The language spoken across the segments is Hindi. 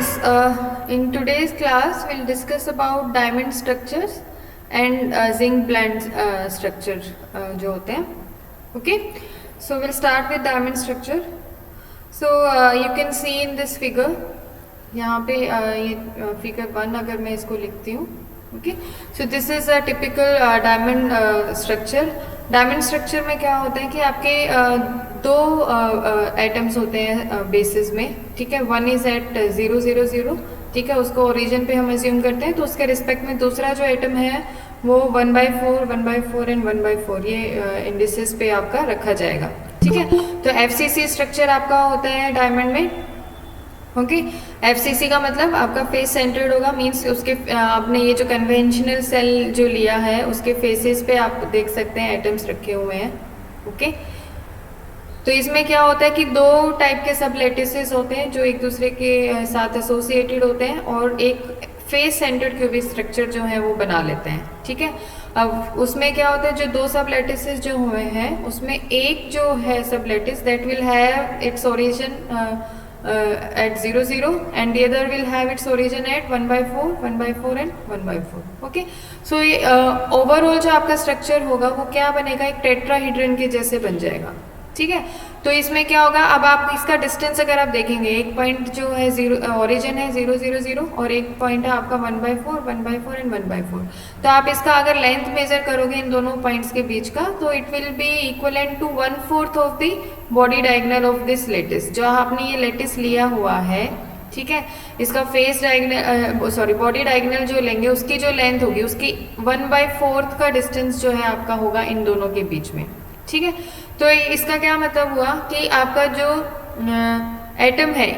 Yes, in today's class we'll discuss about diamond structures and zinc blend structure जो होते हैं. Okay, so we'll start with diamond structure. So you can see in this figure, यहाँ पे ये figure 1 अगर मैं इसको लिखती हूँ. Okay, so this is a typical diamond structure. Diamond structure में क्या होता है कि आपके दो एटम्स होते हैं बेसिस में, ठीक है. वन इज एट 0 0 0, ठीक है, उसको ओरिजिन पे हम अज्यूम करते हैं. तो उसके रिस्पेक्ट में दूसरा जो एटम है वो 1/4 1/4 एंड 1/4 ये इंडिसेस पे आपका रखा जाएगा, ठीक है. तो FCC स्ट्रक्चर आपका होता है डायमंड में. ओके, FCC का मतलब आपका फेस सेंटर्ड होगा, मींस उसके आपने ये जो कन्वेंशनल सेल जो लिया है उसके फेसेस पे आप देख सकते हैं एटम्स रखे हुए हैं. ओके, तो इसमें क्या होता है कि दो टाइप के सब लैटिसेस होते हैं जो एक दूसरे के साथ एसोसिएटेड होते हैं और एक फेस सेंटर्ड क्यूबिक स्ट्रक्चर जो है वो बना लेते हैं, ठीक है. अब उसमें क्या होता है, जो दो सब लैटिसेस जो हुए हैं उसमें एक जो है सब lattice that will have its origin at 0 0 and the other will have its origin at 1/4 1/4 and 1/4. Okay, सो ये ओवरऑल जो आपका स्ट्रक्चर होगा वो क्या बनेगा, एक टेट्राहीड्रन के जैसे बन जाएगा, ठीक है. तो इसमें क्या होगा, अब आप इसका डिस्टेंस अगर आप देखेंगे, एक पॉइंट जो है ओरिजिन है 0 0 0 और एक पॉइंट है आपका 1/4 1/4 एंड 1/4. तो आप इसका अगर लेंथ मेजर करोगे इन दोनों पॉइंट्स के बीच का, तो it will be equivalent to 1/4 of the body diagonal of this lattice. जो आपने ये लेटिस लिया हुआ है, ठीक है, इसका फेस डायगोनल बॉडी डायगोनल जो लेंगे उसकी जो लेंथ होगी उसकी 1/4 का डिस्टेंस जो है आपका होगा इन दोनों के बीच में, ठीक है. तो इसका क्या मतलब हुआ कि आपका जो एटम है,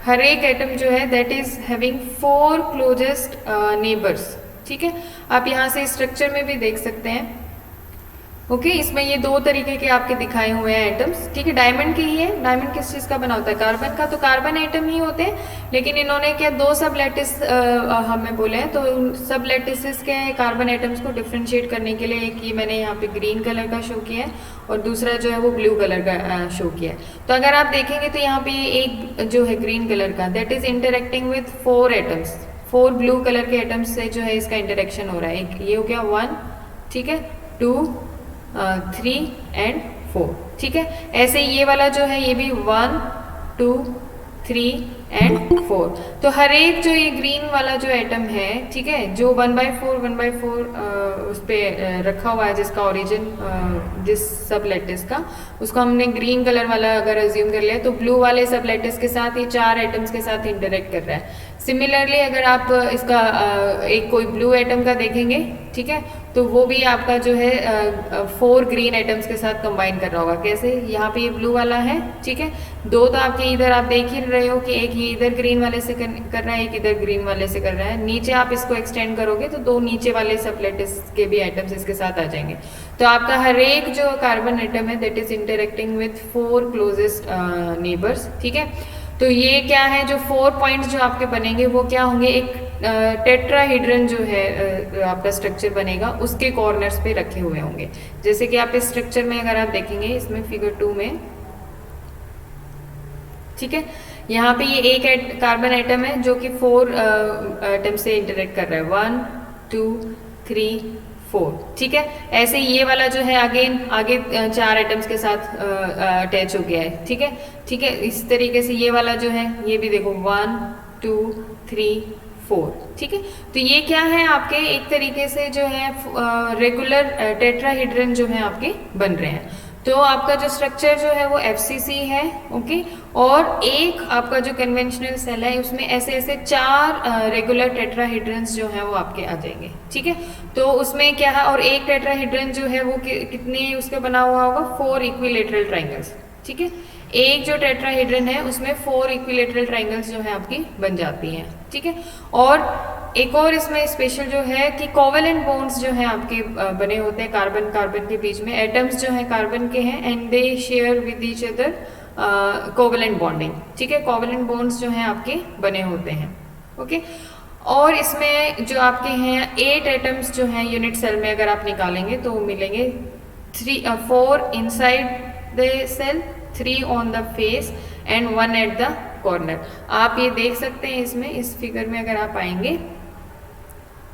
हर एक एटम जो है that is having 4 closest neighbours, ठीक है. आप यहाँ से स्ट्रक्चर में भी देख सकते हैं. ओके, इसमें ये दो तरीके के आपके दिखाए हुए हैं एटम्स, ठीक है. डायमंड के ही है. डायमंड किस चीज़ का बना होता है, कार्बन का. तो कार्बन एटम ही होते हैं, लेकिन इन्होंने क्या दो सब लैटिस हमें बोले हैं. तो उन सब लैटिसेस के कार्बन एटम्स को डिफ्रेंशिएट करने के लिए एक ये मैंने यहाँ पे ग्रीन कलर का शो किया है और दूसरा जो है वो ब्लू कलर का शो किया है. तो अगर आप देखेंगे तो यहाँ पे एक जो है ग्रीन कलर का that is interacting with 4 atoms. 4 blue colour के एटम्स से जो है इसका इंटरेक्शन हो रहा है. एक ये हो गया 1, ठीक है, 2 3 एंड 4, ठीक है. ऐसे ये वाला जो है ये भी 1 2 3 एंड 4. तो हर एक जो ये ग्रीन वाला जो एटम है, ठीक है, जो 1/4 1/4 उस पर रखा हुआ है जिसका ओरिजिन दिस सब लैटिस का, उसको हमने ग्रीन कलर वाला अगर अज्यूम कर लिया तो ब्लू वाले सब लैटिस के साथ ये 4 एटम्स के साथ इंटरेक्ट कर रहा है. सिमिलरली अगर आप इसका एक कोई ब्लू एटम का देखेंगे, ठीक है, तो वो भी आपका जो है 4 ग्रीन एटम्स के साथ कंबाइन कर रहा होगा. कैसे, यहाँ पे ये ब्लू वाला है, ठीक है, दो तो आपके इधर आप देख ही रहे हो कि एक ये इधर ग्रीन वाले से कर रहा है, एक इधर ग्रीन वाले से कर रहा है. नीचे आप इसको एक्सटेंड करोगे तो दो नीचे वाले सब लैटिस के भी एटम्स इसके साथ आ जाएंगे. तो आपका हर एक जो कार्बन एटम है that is interacting with 4 closest neighbours, ठीक है. तो ये क्या है, जो 4 पॉइंट्स जो आपके बनेंगे वो क्या होंगे, एक टेट्राहीड्रन जो है आपका स्ट्रक्चर बनेगा उसके कॉर्नर्स पे रखे हुए होंगे. जैसे कि आप इस स्ट्रक्चर में अगर आप देखेंगे इसमें फिगर 2 में, ठीक है, यहाँ पे ये एक कार्बन एटम है जो कि 4 एटम से इंटरेक्ट कर रहा है, 1 2 3 4, ठीक है. ऐसे ये वाला जो है अगेन आगे 4 एटम्स के साथ अटैच हो गया है, ठीक है, ठीक है. इस तरीके से ये वाला जो है ये भी देखो 1 2 3 4, ठीक है. तो ये क्या है, आपके एक तरीके से जो है रेगुलर टेट्राहीड्रन जो है आपके बन रहे हैं. तो आपका जो स्ट्रक्चर जो है वो FCC है, ओके. और एक आपका जो कन्वेंशनल सेल है उसमें ऐसे ऐसे 4 रेगुलर टेट्राहीड्रन्स जो है वो आपके आ जाएंगे, ठीक है. तो उसमें क्या है, और एक टेट्राहीड्रन जो है वो कितने उसके बना हुआ होगा, 4 इक्विलेटरल ट्राइंगल्स, ठीक है. एक जो टेट्राहीड्रन है उसमें 4 इक्विलेटरल ट्राइंगल्स जो है आपकी बन जाती हैं, ठीक है. और एक और इसमें स्पेशल जो है कि कोवेलेंट बॉन्ड्स जो है आपके बने होते हैं कार्बन कार्बन के बीच में. एटम्स जो है कार्बन के हैं and they share with each other covalent bonding, ठीक है. कोवेलेंट बॉन्ड्स जो हैं आपके बने होते हैं, ओके. और इसमें जो आपके हैं 8 एटम्स जो हैं यूनिट सेल में अगर आप निकालेंगे तो मिलेंगे 4 inside the cell, 3 on the face and 1 at the corner. आप ये देख सकते हैं इसमें, इस फिगर में अगर आप आएंगे,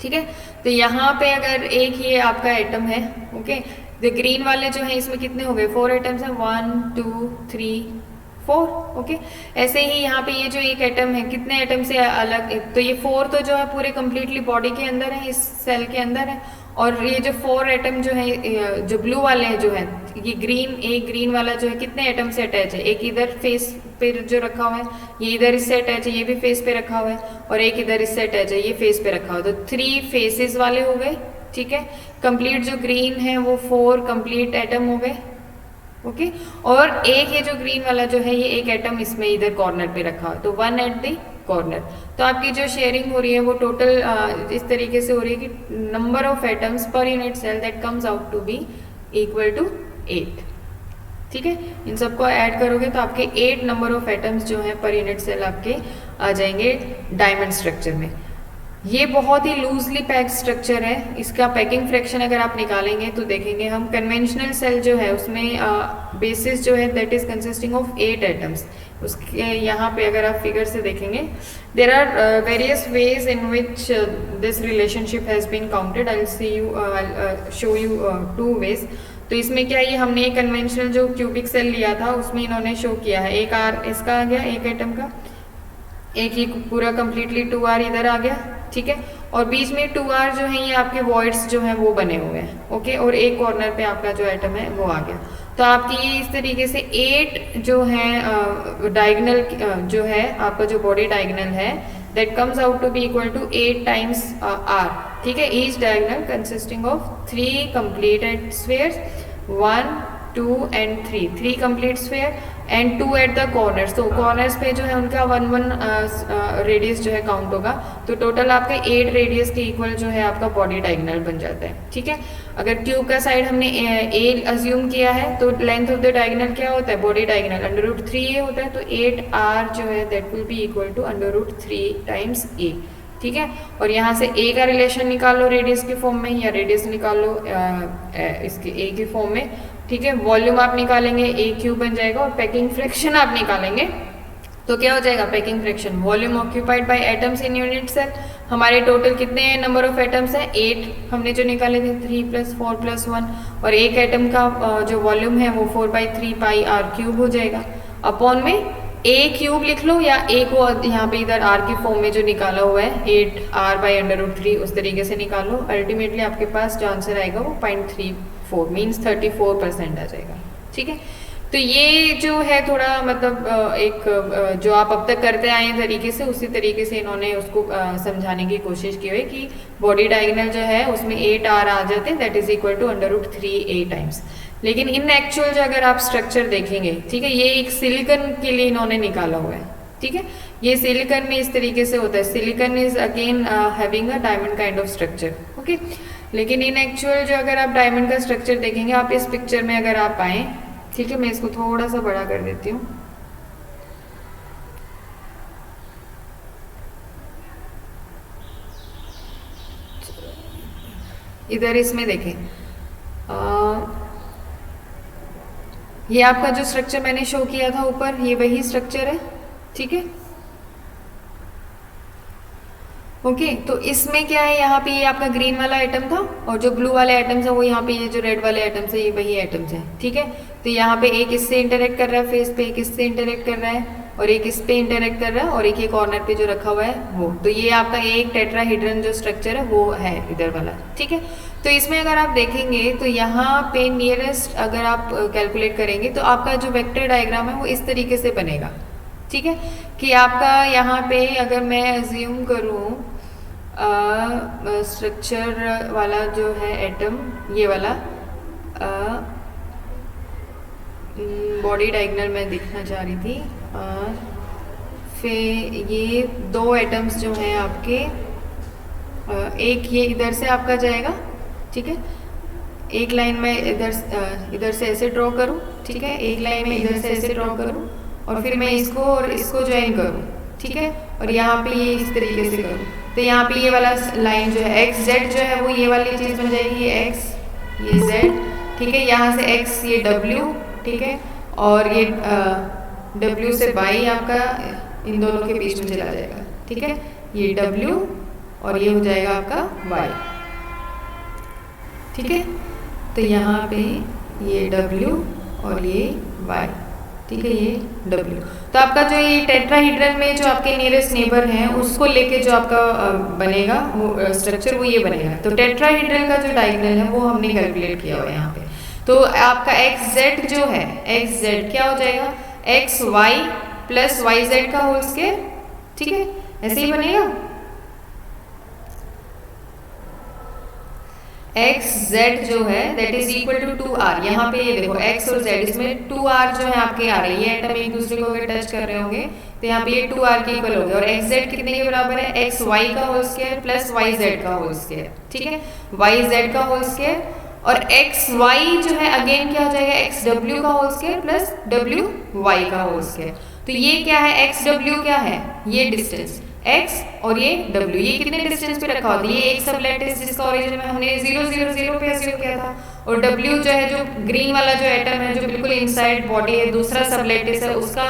ठीक है। तो यहाँ पे अगर एक ये आपका एटम है, ओके, द ग्रीन वाले जो है इसमें कितने हो गए, 4 एटम्स हैं, 1 2 3 4, ओके। ऐसे ही यहाँ पे ये जो एक एटम है, कितने एटम से अलग, तो ये 4 तो जो है पूरे कंप्लीटली बॉडी के अंदर है, इस सेल के अंदर है, और ये जो 4 एटम जो है, जो ब्लू वाले हैं जो है, ये ग्रीन, एक ग्रीन वाला जो है कितने एटम से अटैच है, एक इधर फेस पे जो रखा हुआ है, ये इधर इससे अटैच है, ये भी फेस पे रखा हुआ है, और एक इधर इससे अटैच है, ये फेस पे रखा हुआ है। तो 3 फेसेस वाले हो गए, ठीक है। कंप्लीट जो ग्रीन है वो 4 कंप्लीट एटम हो गए, ओके। और एक ये जो ग्रीन वाला जो है, ये एक एटम इसमें इधर कॉर्नर पे रखा है, तो 1 एट द कॉर्नर। तो आपकी जो शेयरिंग हो रही है वो टोटल इस तरीके से हो रही है कि number of atoms per unit cell that comes out to be equal to 8, ठीक है। इन सबको ऐड करोगे तो आपके 8 नंबर ऑफ एटम्स जो है पर यूनिट सेल आपके आ जाएंगे डायमंड स्ट्रक्चर में। ये बहुत ही लूजली पैक्ड स्ट्रक्चर है। इसका पैकिंग फ्रैक्शन अगर आप निकालेंगे तो देखेंगे हम, कन्वेंशनल सेल जो है उसमें बेसिस जो है that is consisting of 8 atoms. उसके यहाँ पे अगर आप फिगर से देखेंगे, there are various ways in which this relationship has been counted. I will show you 2 ways. तो इसमें क्या, ये हमने एक कन्वेंशनल जो क्यूबिक सेल लिया था उसमें इन्होंने शो किया है, एक आर इसका आ गया एक एटम का, एक ही पूरा कंप्लीटली 2R इधर आ गया, ठीक है। और बीच में 2R जो है ये आपके वॉइड्स जो हैं वो बने हुए हैं, ओके। और एक कॉर्नर पे आपका जो एटम है वो आ गया। तो आपकी ये इस तरीके से 8 जो है डायगोनल जो है आपका जो बॉडी डायगोनल है that comes out to be equal to 8 times R, ठीक है। Each diagonal consisting of 3 completed spheres, 1 2 and 3 complete sphere and 2 at the corners. तो कॉर्नर्स पे जो है उनका 1 रेडियस जो है काउंट होगा। तो टोटल आपका 8 रेडियस के इक्वल जो है आपका बॉडी डायगोनल बन जाता है, ठीक है। अगर ट्यूब का साइड हमने ए अज्यूम किया है तो लेंथ ऑफ द डायगोनल क्या होता है, बॉडी डायगोनल √3a होता है। तो 8R जो है that will be equal to √3 times a, ठीक है। और यहाँ से a का रिलेशन निकाल लो रेडियस के फॉर्म में, या रेडियस निकाल लो इसके a के फॉर्म में, ठीक है। वॉल्यूम आप निकालेंगे a³ बन जाएगा, और पैकिंग फ्रैक्शन आप निकालेंगे तो क्या हो जाएगा, packing fraction volume occupied by atoms in unit cell. हमारे टोटल कितने नंबर ऑफ एटम्स हैं, 8 हमने जो निकाले थे, 3 + 4 + 1, और एक एटम का जो वॉल्यूम है वो 4/3 πr³ हो जाएगा। अपॉन में a³ लिख लो, या a को यहाँ पे इधर r के फॉर्म में जो निकाला हुआ है 8R/√3 उस तरीके से निकालो। अल्टीमेटली आपके पास जो आंसर आएगा वो 0.34 मीन्स 34% आ जाएगा, ठीक है। तो ये जो है थोड़ा मतलब एक जो आप अब तक करते आए हैं तरीके से, उसी तरीके से इन्होंने उसको समझाने की कोशिश की हुई कि बॉडी डायगोनल जो है उसमें 8R आ जाते हैं, that is equal to √3a times. लेकिन इन एक्चुअल जो अगर आप स्ट्रक्चर देखेंगे, ठीक है, ये एक सिलिकॉन के लिए इन्होंने निकाला हुआ है, ठीक है। ये सिलिकॉन में इस तरीके से होता है, silicon is again having a diamond kind of structure, okay. लेकिन इन एक्चुअल जो अगर आप डायमंड का स्ट्रक्चर देखेंगे, आप इस पिक्चर में अगर आप आए, ठीक है, मैं इसको थोड़ा सा बड़ा कर देती हूँ। इधर इसमें देखें, ये आपका जो स्ट्रक्चर मैंने शो किया था ऊपर, ये वही स्ट्रक्चर है, ठीक है, ओके। तो इसमें क्या है, यहाँ पे ये आपका ग्रीन वाला आइटम था, और जो ब्लू वाले आइटम्स है वो यहाँ पे ये जो रेड वाले आइटम्स है ये वही आइटम्स है, ठीक है। तो यहाँ पे एक इससे इंटरेक्ट कर रहा है फेस पे, एक इससे इंटरेक्ट कर रहा है, और एक इस पे इंटरेक्ट कर रहा है, और एक ये कॉर्नर पे जो रखा हुआ है वो। तो ये आपका एक टेट्राहेड्रन जो स्ट्रक्चर है वो है इधर वाला, ठीक है। तो इसमें अगर आप देखेंगे तो यहाँ पे नियरेस्ट अगर आप कैलकुलेट करेंगे तो आपका जो वेक्टर डायग्राम है वो इस तरीके से बनेगा, ठीक है। कि आपका यहाँ पे अगर मैं अज्यूम करूँ स्ट्रक्चर वाला जो है एटम, ये वाला बॉडी डायगोनल मैं दिखना चाह रही थी, फिर ये 2 एटम्स जो हैं आपके, एक ये इधर से आपका जाएगा, ठीक है। एक लाइन में इधर से ऐसे ड्रॉ करूँ, ठीक है, एक लाइन में इधर से ऐसे ड्रॉ करूँ, और फिर मैं इसको और इसको ज्वाइन करूँ, ठीक है। और यहाँ पे ये इस तरीके से करूँ, तो यहाँ पे ये वाला लाइन जो है XZ जो है वो ये वाली चीज़ बन जाएगी, ये X ये Z, ठीक है। यहाँ से X ये W, ठीक है, और ये W से Y आपका इन दोनों के बीच में चला जाएगा, ठीक है। ये W और ये हो जाएगा आपका Y, ठीक है। तो यहाँ पे ये W और ये Y, ठीक है, ये W। तो आपका जो ये टेट्राहीड्रल में जो आपके नियरेस्ट नेबर हैं उसको लेके जो आपका बनेगा वो स्ट्रक्चर वो ये बनेगा। तो टेट्राहीड्रल का जो डायगोनल है वो हमने कैलकुलेट किया हुआ है यहाँ पे। तो आपका XZ जो है, XZ क्या हो जाएगा, XY प्लस YZ का होल स्क्वायर, ठीक है, ऐसे ही बनेगा। XZ जो है that is equal to 2R। यहाँ पे ये देखो X और Z, इसमें 2R जो है आपके आ रही है, ये एटम एक दूसरे को अगर टच कर रहे होंगे तो यहाँ पे ये 2R के इक्वल हो गया। और XZ कितने के बराबर है, XY का होल स्क्वायर प्लस YZ का होल स्क्वायर, ठीक है, YZ का होल स्क्वायर। और XY जो है अगेन क्या हो जाएगा, XW का होल स्क्वायर प्लस WY का होल स्क्वायर। तो ये क्या है, XW क्या है, ये डिस्टेंस x और ये w, ये कितने डिस्टेंस पे रखा होता है, ये एक सब लैटिस जिसका ओरिजिन में हमने 0 0 0 पे अज्यूम किया था। और w जो है, जो ग्रीन वाला जो एटम है जो बिल्कुल इनसाइड बॉडी है, दूसरा सब लैटिस है, उसका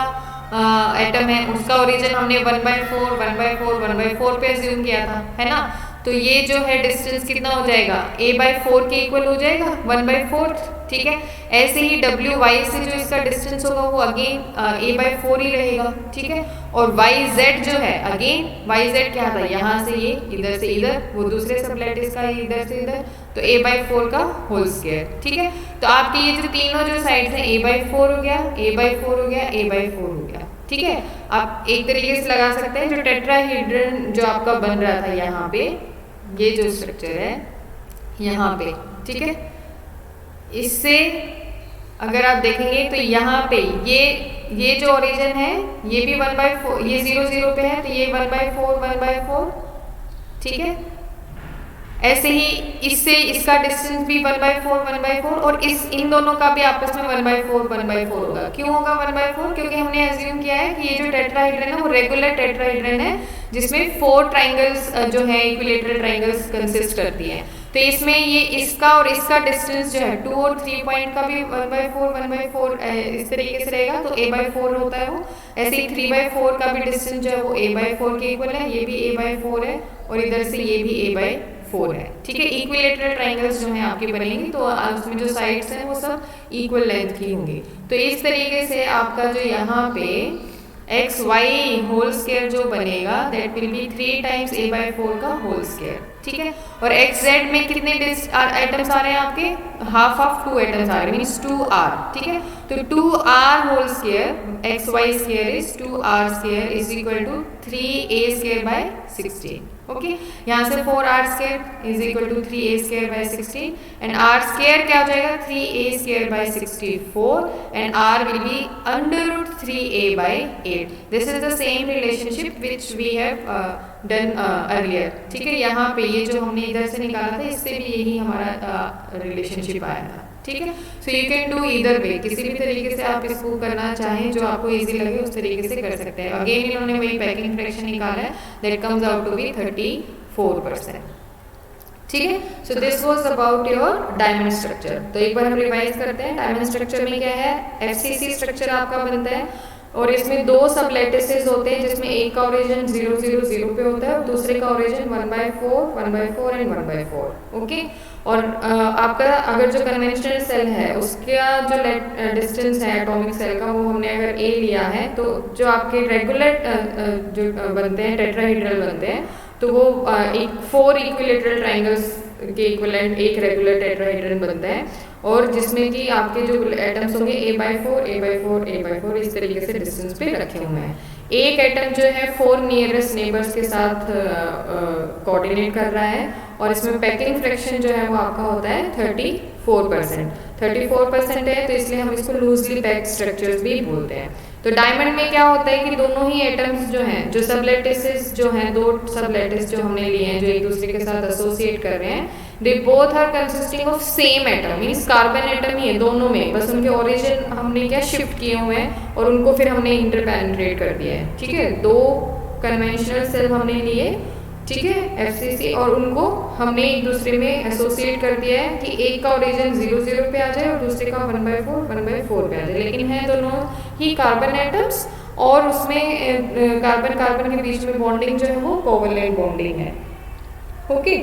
एटम है, उसका ओरिजिन हमने 1/4 1/4 1/4 पे अज्यूम किया था, है ना। तो ये जो है डिस्टेंस कितना हो जाएगा, a/4 के इक्वल हो जाएगा 1/4, ठीक है। ऐसे ही WY से जो इसका डिस्टेंस होगा वो अगेन a/4 ही रहेगा, ठीक है। और YZ जो है अगेन, YZ क्या था, यहाँ से ये इधर से इधर, वो दूसरे सब लैटिस का इधर से इधर, तो a/4 का होल स्क्वायर, ठीक है। तो आपकी ये जो तीनों जो साइड्स हैं a/4 हो गया, a/4 हो गया, a/4 हो गया, ठीक है। आप एक तरीके से लगा सकते हैं जो टेट्राहीड्रल जो आपका बन रहा था यहाँ पे, ये जो स्ट्रक्चर है यहाँ पे, ठीक है, इससे अगर आप देखेंगे तो यहाँ पे ये जो ओरिजिन है ये भी 1/4, ये 0 0 पे है, तो ये 1/4 1/4, ठीक है। ऐसे ही इससे इसका डिस्टेंस भी 1/4 1/4, और इन दोनों का भी आपस में 1/4 1/4 होगा। क्यों होगा 1/4, क्योंकि हमने एज्यूम किया है कि ये जो टेट्राहीड्रल है वो रेगुलर टेट्राहीड्रल है जिसमें 4 ट्राइंगल्स जो है इक्विलेटरल ट्राइंगल्स कंसिस्ट करती हैं। तो इसमें ये इसका और इसका डिस्टेंस जो है 2 और 3 पॉइंट का भी 1/4 1/4 इस तरीके से रहेगा, तो a/4 होता है वो। ऐसे ही 3/4 का भी डिस्टेंस जो है वो a/4 के इक्वल है, ये भी a/4 है, और इधर से ये भी a/4 है, ठीक है। इक्विलेटरल ट्राइंगल्स जो है आपकी बनेंगी तो उसमें जो साइड्स हैं वो सब इक्वल लेंथ की होंगी। तो इस तरीके से आपका जो यहाँ पे XY होल स्क्वायर जो बनेगा that will B 3 times a/4 का होल स्क्वायर, ठीक है। और XZ में कितने एटम्स आ रहे हैं आपके, हाफ ऑफ 2 एटम्स आ रहे हैं, मीन्स 2R, ठीक है। तो 2R whole square XY square is 2R square is equal to 3A square by 16, okay. यहाँ से 4R square is equal to 3A square by 16, and R square क्या हो जाएगा, 3A square by 64, and R will be √3A by 8। This is the same relationship which we have done earlier, ठीक है। यहाँ पे ये जो हमने इधर से निकाला था इससे भी यही हमारा रिलेशनशिप आया था, ठीक है। So you can do either way, किसी भी तरीके से आप इसको करना चाहें जो आपको इजी लगे उस तरीके से कर सकते हैं। अगेन इन्होंने वही पैकिंग फ्रैक्शन निकाला है that comes out to be 34%, ठीक है। So this was about your diamond structure. तो एक बार हम रिवाइज करते हैं। डायमंड स्ट्रक्चर में क्या है, FCC स्ट्रक्चर आपका बनता है, और इसमें 2 सब लैटिसेस होते हैं जिसमें एक का ओरिजिन 0 0 0 पे होता है और दूसरे का ओरिजिन 1/4 1/4 एंड 1/4, ओके। और आपका अगर जो कन्वेंशनल सेल है उसका जो डिस्टेंस है एटॉमिक सेल का वो हमने अगर A लिया है, तो जो आपके रेगुलर जो बनते हैं टेट्राहीड्रल बनते हैं तो वो एक 4 इक्विलेटरल ट्राइंगल्स के इक्विवेलेंट एक रेगुलर टेट्राहीड्रल बनता है, और जिसमें कि आपके जो एटम्स होंगे a/4 a/4 a/4 इस तरीके से डिस्टेंस पे रखे हुए हैं। एक एटम जो है 4 नियरेस्ट नेबर्स के साथ कोऑर्डिनेट कर रहा है, और इसमें पैकिंग फ्रैक्शन जो है वो आपका होता है 34%। 34% है तो इसलिए हम इसको लूजली पैक्ड स्ट्रक्चर्स भी बोलते हैं। तो डायमंड में क्या होता है कि दोनों ही एटम्स जो हैं, जो सब लैटिसेस जो हैं, 2 सब लैटिस जो हमने लिए हैं जो एक दूसरे के साथ एसोसिएट कर रहे हैं, they both are consisting of same atom, means carbon atom ही है दोनों में, बस उनके ओरिजिन हमने क्या शिफ्ट किए हुए हैं और उनको फिर हमने इंटरपेनिट्रेट कर दिया है, ठीक है। 2 कन्वेंशनल सेल हमने लिए, ठीक है, FCC, और उनको हमने एक दूसरे में एसोसिएट कर दिया है कि एक का ओरिजिन 0 0 पे आ जाए और दूसरे का 1/4 1/4 पे आ जाए, लेकिन है दोनों ही कार्बन एटम्स, और उसमें कार्बन कार्बन के बीच में बॉन्डिंग जो है वो कोवलेंट बॉन्डिंग है। Okay,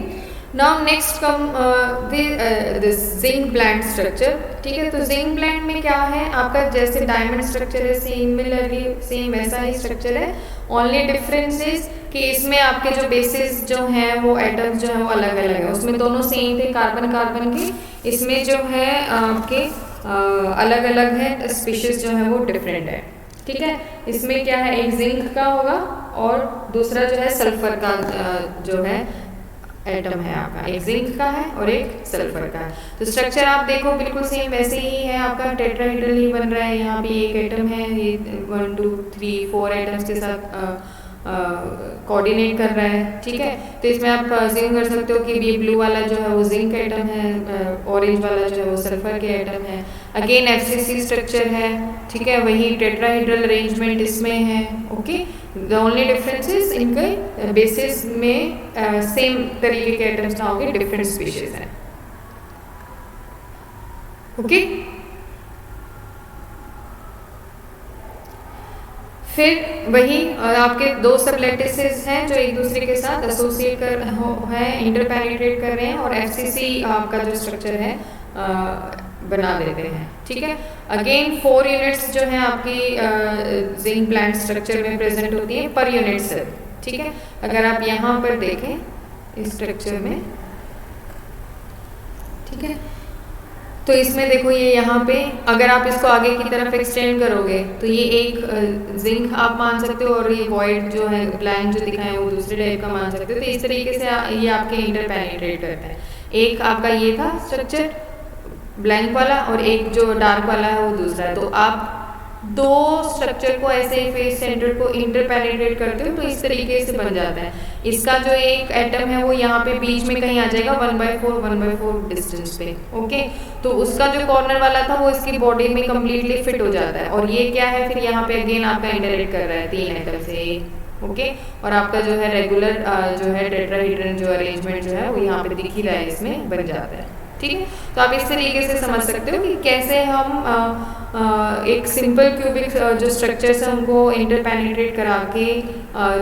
now next come this zinc blende structure. ठीक है, तो जिंक ब्लेंड में क्या है आपका, जैसे डायमंड स्ट्रक्चर है सिमिलरली सेम वैसा ही स्ट्रक्चर है, ओनली डिफरेंस इज कि इसमें आपके जो बेसिस जो हैं वो एटम्स जो है वो अलग अलग है, उसमें दोनों सेम थे कार्बन कार्बन के, इसमें जो है आपके अलग अलग है, स्पीशीज जो है वो डिफरेंट है। ठीक है, इसमें क्या है, एक जिंक का होगा और दूसरा जो है सल्फर का जो है एटम है आपका, एक जिंक का है और एक सल्फर का है। तो स्ट्रक्चर आप देखो बिल्कुल सेम वैसे ही है आपका, टेट्राहेड्रल ही बन रहा है, यहाँ पे एक एटम है, ये 1 2 3 4 एटम्स के साथ कोऑर्डिनेट कर रहा है। ठीक है, तो इसमें आप अज्यूम कर सकते हो कि ये ब्लू वाला जो है वो जिंक एटम है, ऑरेंज वाला जो है वो सल्फर के एटम है। अगेन FCC स्ट्रक्चर है, ठीक है, वही टेट्राहेड्रल अरेंजमेंट इसमें है। Okay, the only difference is इनके बेसिस में सेम तरीके के एटम्स ना होंगे, डिफरेंट स्पीशीज हैं। ओके, फिर वही आपके दो सब लैटिसेस हैं जो एक दूसरे के साथ एसोसिएट कर है, इंटरपेनिट्रेट कर रहे हैं, और FCC आपका जो स्ट्रक्चर है बना देते हैं। ठीक है, अगेन 4 यूनिट्स जो है आपकी जिंक ब्लेंड स्ट्रक्चर में प्रेजेंट होती है पर यूनिट सेल। ठीक है, अगर आप यहाँ पर देखें इस स्ट्रक्चर में, ठीक है, तो इसमें देखो ये यहाँ पे अगर आप इसको आगे की तरफ एक्सटेंड करोगे तो ये एक जिंक आप मान सकते हो, और ये वॉइड जो है ब्लैंक जो दिखाए वो दूसरे टाइप का मान सकते हो। तो इस तरीके से ये आपके इंटरपेनिट्रेट करता है। एक आपका ये था स्ट्रक्चर ब्लैंक वाला, और एक जो डार्क वाला है वो दूसरा है। तो आप दो स्ट्रक्चर को ऐसे फेस सेंटर को इंटरपेनिट्रेट करते हो तो इस तरीके से बन जाता है। इसका जो एक एटम है वो यहाँ पे बीच में कहीं आ जाएगा 1/4 डिस्टेंस पे। ओके, तो उसका जो कॉर्नर वाला था वो इसकी बॉडी में कम्प्लीटली फिट हो जाता है, और ये क्या है फिर यहाँ पे अगेन आपका इंटरेक्ट कर रहा है 3 एटम से। ओके, और आपका जो है रेगुलर जो है टेट्राहेड्रल जो अरेंजमेंट जो है वो यहाँ पे दिख ही रहा है, इसमें बन जाता है। ठीक है, तो आप इस तरीके से समझ सकते हो कि कैसे हम एक सिंपल क्यूबिक जो स्ट्रक्चर्स है उनको इंटरपेनिट्रेट करा के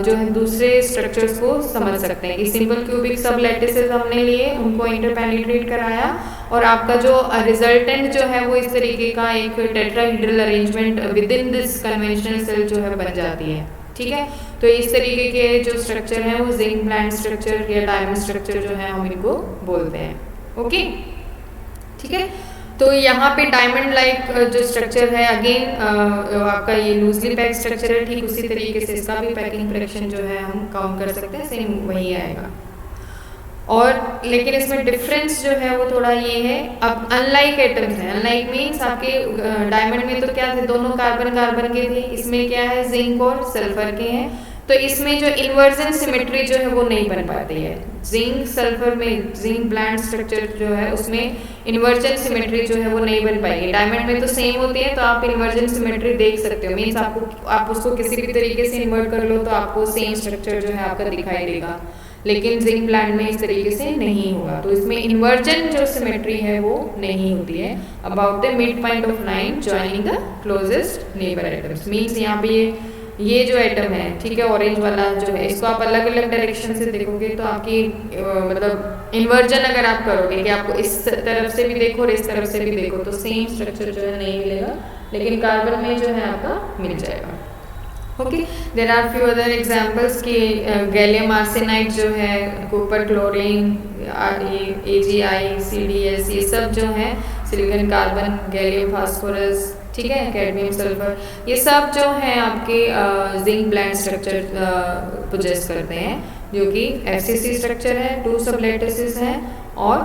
जो है दूसरे स्ट्रक्चर्स को समझ सकते हैं। कि सिंपल क्यूबिक सब लैटिसेस हमने लिए, उनको इंटरपेनिट्रेट कराया, और आपका जो रिजल्टेंट जो है वो इस तरीके का एक tetrahedral arrangement within this conventional cell जो है बन जाती है। ठीक है, तो इस तरीके के जो स्ट्रक्चर हैं वो जिंक ब्लेंड स्ट्रक्चर या डायमंड स्ट्रक्चर जो है हम इनको बोलते हैं। ओके, ठीक है, तो यहाँ पे डायमंड लाइक जो स्ट्रक्चर है अगेन आपका ये लूजली पैक स्ट्रक्चर है, ठीक उसी तरीके से इसका भी पैकिंग फ्रैक्शन जो है हम काउंट कर सकते हैं, सेम वही आएगा। और लेकिन इसमें डिफरेंस जो है वो थोड़ा ये है, अब अनलाइक एटम्स हैं, अनलाइक मीन्स आपके डायमंड में तो क्या थे, दोनों कार्बन कार्बन के थे, इसमें क्या है जिंक और सल्फर के हैं, तो इसमें जो इन्वर्जन सिमेट्री जो है वो नहीं बन पाती है। जिंक सल्फर में जिंक ब्लेंड स्ट्रक्चर जो है उसमें इन्वर्जन सिमेट्री जो है वो नहीं बन पाएगी। डायमंड में तो सेम होती है, तो आप इन्वर्जन सिमेट्री देख सकते हो, मीन्स आपको आप उसको किसी भी तरीके से इन्वर्ट कर लो तो आपको सेम स्ट्रक्चर जो है आपका दिखाई देगा, लेकिन जिंक ब्लेंड में इस तरीके से नहीं होगा। तो इसमें इन्वर्जन जो सिमेट्री है वो नहीं होती है about the mid point of line joining the closest neighbour atoms. Means यहाँ पे ये जो एटम है, ठीक है, ऑरेंज वाला जो है, इसको आप अलग अलग डायरेक्शन से देखोगे तो आपकी मतलब इन्वर्जन अगर आप करोगे कि आपको इस तरफ से भी देखो और इस तरफ से भी देखो तो सेम स्ट्रक्चर जो है नहीं मिलेगा, लेकिन कार्बन में जो है आपका मिल जाएगा। Okay, there are few other examples कि गैलियम आर्सेनाइड जो है, कॉपर क्लोरीन, AgI, CdS, ये सब जो है, सिलिकॉन कार्बन, गैलियम फास्फोरस, ठीक है, कैडमियम सल्फर, ये सब जो है आपके जिंक ब्लेंड स्ट्रक्चर पोजेस करते हैं, जो कि FCC स्ट्रक्चर है, 2 सब लैटिसेस हैं और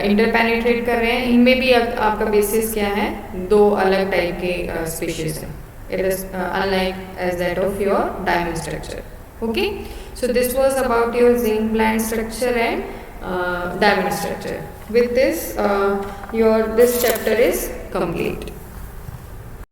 इंटरपेनिट्रेट कर रहे हैं। इनमें भी आपका बेसिस क्या है, 2 अलग टाइप के स्पीशीज हैं। It is unlike as that of your diamond structure. Okay, so this was about your zinc blend structure and diamond structure. With this, this chapter is complete.